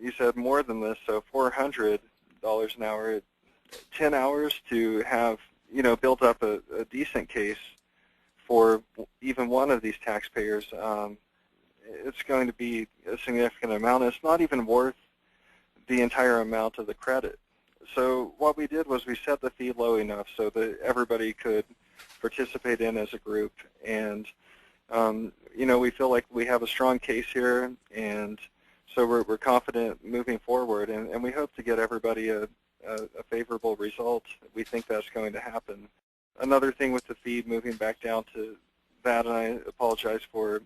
You said more than this, so $400 an hour, 10 hours to have, built up a decent case for even one of these taxpayers. It's going to be a significant amount. It's not even worth the entire amount of the credit. So what we did was we set the fee low enough so that everybody could participate in as a group. And, we feel like we have a strong case here, and so we're confident moving forward, and we hope to get everybody a favorable result. We think that's going to happen. Another thing with the fee, moving back down to that, and I apologize for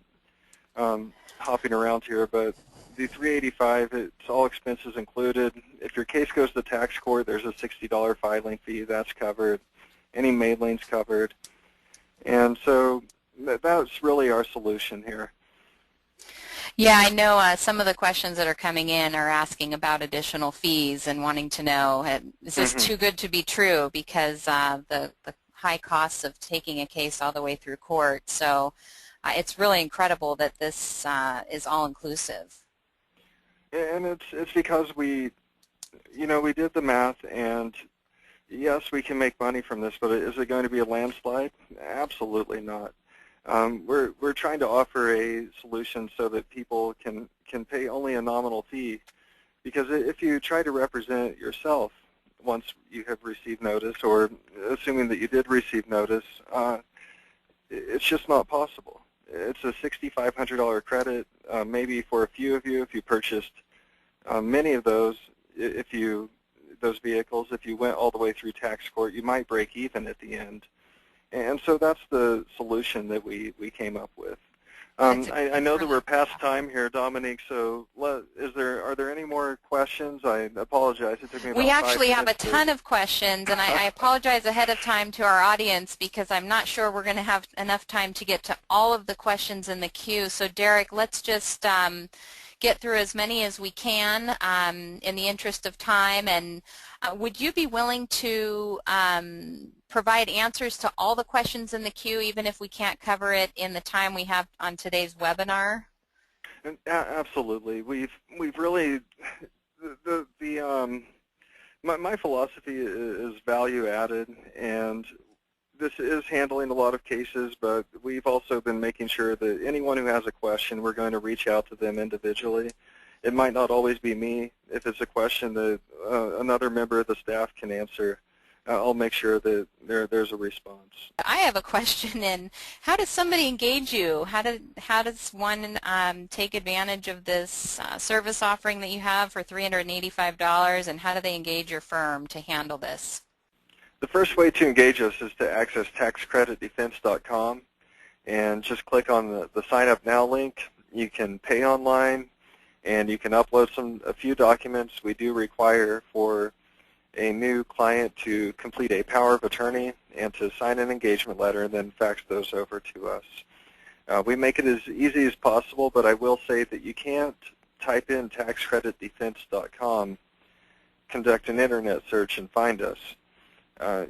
hopping around here, but the $385, it's all expenses included. If your case goes to tax court, there's a $60 filing fee. That's covered. Any mailing's covered. And so that's really our solution here. Yeah, I know some of the questions that are coming in are asking about additional fees and wanting to know, is this too good to be true, because the high costs of taking a case all the way through court. So it's really incredible that this is all-inclusive. And it's because we did the math, and yes, we can make money from this, but is it going to be a landslide? Absolutely not. We're trying to offer a solution so that people can pay only a nominal fee, because if you try to represent yourself once you have received notice, or assuming that you did receive notice, it's just not possible. It's a $6,500 credit, maybe for a few of you if you purchased many of those. Those vehicles, if you went all the way through tax court, you might break even at the end. And so that's the solution that we came up with. I know that we're past time here, Dominique, so are there any more questions? I apologize. It took me about 5 minutes. We actually have a ton of questions, and I apologize ahead of time to our audience because I'm not sure we're going to have enough time to get to all of the questions in the queue. So, Derek, let's just get through as many as we can in the interest of time. And would you be willing to provide answers to all the questions in the queue, even if we can't cover it in the time we have on today's webinar? Absolutely. We've really my philosophy is value added, and this is handling a lot of cases, but we've also been making sure that anyone who has a question, we're going to reach out to them individually. It might not always be me. If it's a question that another member of the staff can answer, I'll make sure that there's a response. I have a question, and how does somebody engage you? How does one take advantage of this service offering that you have for $385, and how do they engage your firm to handle this? The first way to engage us is to access taxcreditdefense.com and just click on the Sign Up Now link. You can pay online, and you can upload a few documents. We do require for a new client to complete a power of attorney and to sign an engagement letter and then fax those over to us. We make it as easy as possible, but I will say that you can't type in taxcreditdefense.com, conduct an internet search, and find us.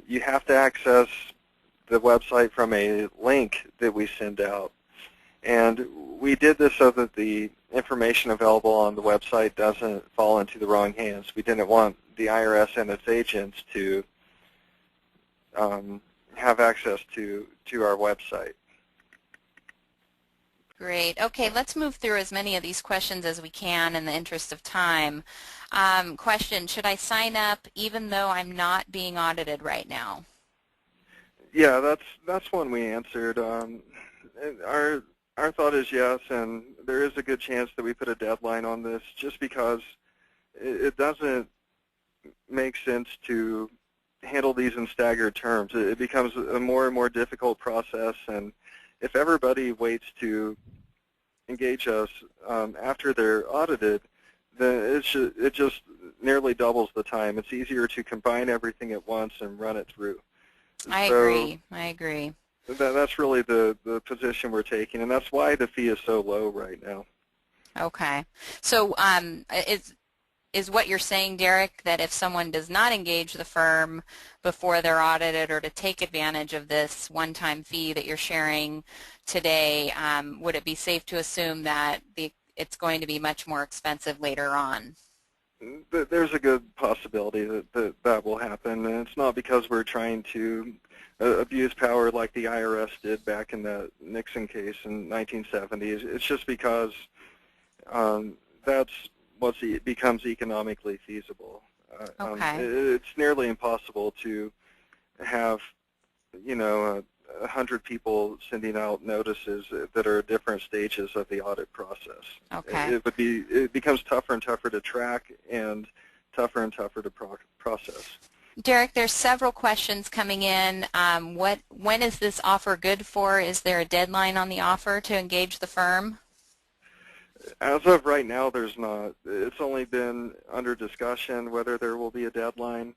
You have to access the website from a link that we send out. And we did this so that the information available on the website doesn't fall into the wrong hands. We didn't want the IRS and its agents to have access to our website. Great. Okay, let's move through as many of these questions as we can in the interest of time. Question, should I sign up even though I'm not being audited right now? Yeah, that's one we answered. Our thought is yes, and there is a good chance that we put a deadline on this just because it doesn't make sense to handle these in staggered terms. It becomes a more and more difficult process, and if everybody waits to engage us after they're audited, then it just nearly doubles the time. It's easier to combine everything at once and run it through. I agree. That's really the position we're taking, and that's why the fee is so low right now. Okay. So is what you're saying, Derek, that if someone does not engage the firm before they're audited or to take advantage of this one-time fee that you're sharing today, would it be safe to assume that it's going to be much more expensive later on. There's a good possibility that will happen, and it's not because we're trying to abuse power like the IRS did back in the Nixon case in 1970s. It's just because that's what becomes economically feasible. Okay. It's nearly impossible to have, 100 people sending out notices that are at different stages of the audit process. Okay. It becomes tougher and tougher to track and tougher to process. Derek, there's several questions coming in. When is this offer good for? Is there a deadline on the offer to engage the firm? As of right now, there's not. It's only been under discussion whether there will be a deadline.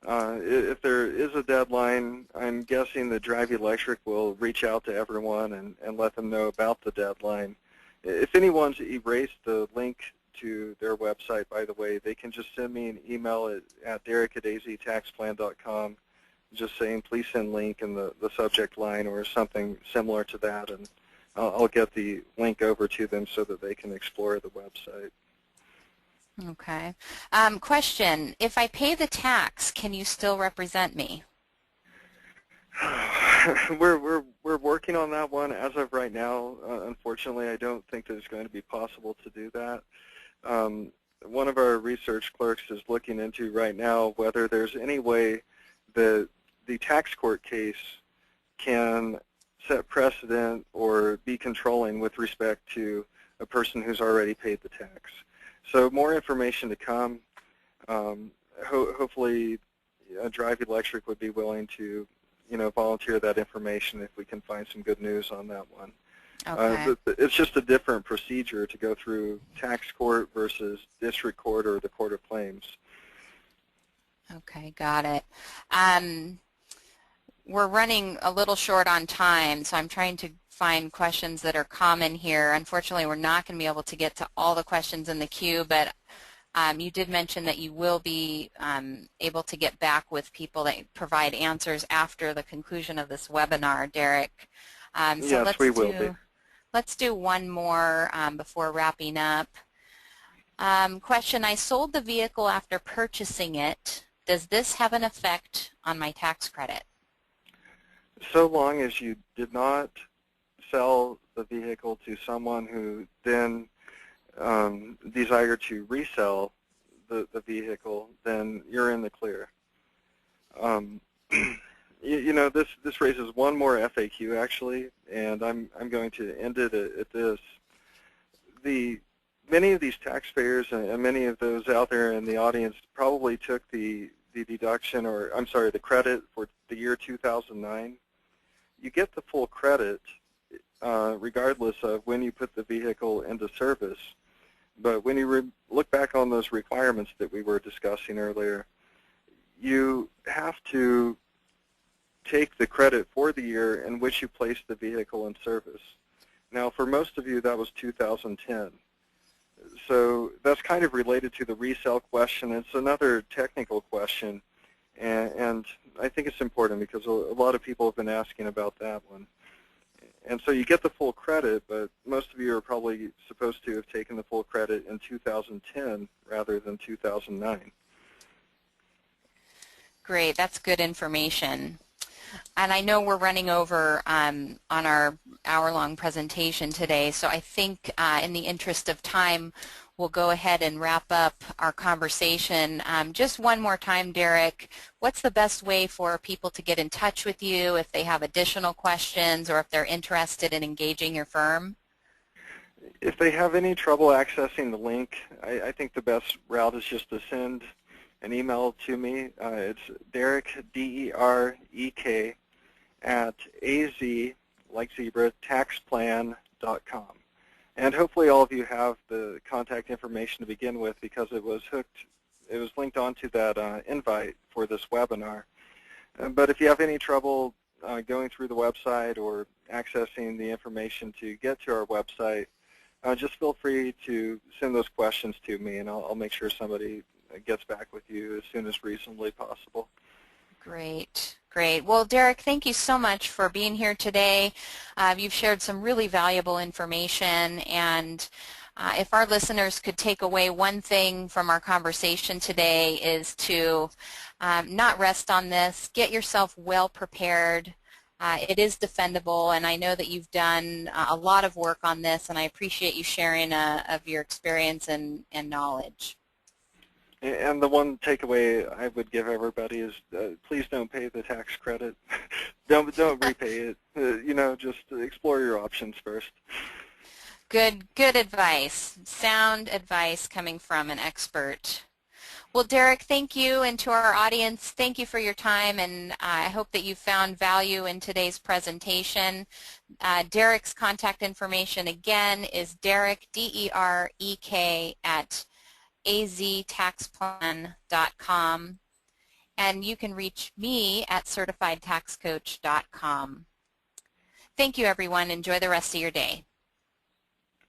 If there is a deadline, I'm guessing that Drive Electric will reach out to everyone and let them know about the deadline. If anyone's erased the link to their website, by the way, they can just send me an email at derek@aztaxplan.com, just saying please send link in the subject line or something similar to that, and I'll get the link over to them so that they can explore the website. Okay. Question, if I pay the tax, can you still represent me? We're working on that one. As of right now, unfortunately, I don't think that it's going to be possible to do that. One of our research clerks is looking into right now whether there's any way that the tax court case can set precedent or be controlling with respect to a person who's already paid the tax. So more information to come. Hopefully, Drive Electric would be willing to, volunteer that information if we can find some good news on that one. Okay. It's just a different procedure to go through tax court versus district court or the court of claims. Okay, got it. We're running a little short on time, so I'm trying to find questions that are common here. Unfortunately, we're not going to be able to get to all the questions in the queue, but you did mention that you will be able to get back with people that provide answers after the conclusion of this webinar, Derek. Yes, we will be. Let's do one more before wrapping up. Question, I sold the vehicle after purchasing it. Does this have an effect on my tax credit? So long as you did not sell the vehicle to someone who then desired to resell the vehicle, then you're in the clear. This raises one more FAQ actually, and I'm going to end it at this. Many of these taxpayers and many of those out there in the audience probably took the deduction, or I'm sorry, the credit for the year 2009. You get the full credit regardless of when you put the vehicle into service. But when you look back on those requirements that we were discussing earlier, you have to take the credit for the year in which you placed the vehicle in service. Now, for most of you, that was 2010. So that's kind of related to the resale question. It's another technical question, and I think it's important because a lot of people have been asking about that one. And so you get the full credit, but most of you are probably supposed to have taken the full credit in 2010 rather than 2009. Great, that's good information. And I know we're running over on our hour-long presentation today, so I think in the interest of time, we'll go ahead and wrap up our conversation. Just one more time, Derek, what's the best way for people to get in touch with you if they have additional questions or if they're interested in engaging your firm? If they have any trouble accessing the link, I think the best route is just to send an email to me. It's Derek, D-E-R-E-K, at AZ, like zebra, taxplan.com. And hopefully all of you have the contact information to begin with because it was linked onto that invite for this webinar. But if you have any trouble going through the website or accessing the information to get to our website, just feel free to send those questions to me, and I'll make sure somebody gets back with you as soon as reasonably possible. Great, great. Well, Derek, thank you so much for being here today. You've shared some really valuable information, and if our listeners could take away one thing from our conversation today is to not rest on this. Get yourself well prepared. It is defendable, and I know that you've done a lot of work on this, and I appreciate you sharing of your experience and knowledge. And the one takeaway I would give everybody is please don't pay the tax credit. don't repay it. You know, just explore your options first. Good advice. Sound advice coming from an expert. Well, Derek, thank you, and to our audience, thank you for your time, and I hope that you found value in today's presentation. Derek's contact information again is Derek, D-E-R-E-K, at aztaxplan.com, and you can reach me at certifiedtaxcoach.com. Thank you, everyone. Enjoy the rest of your day.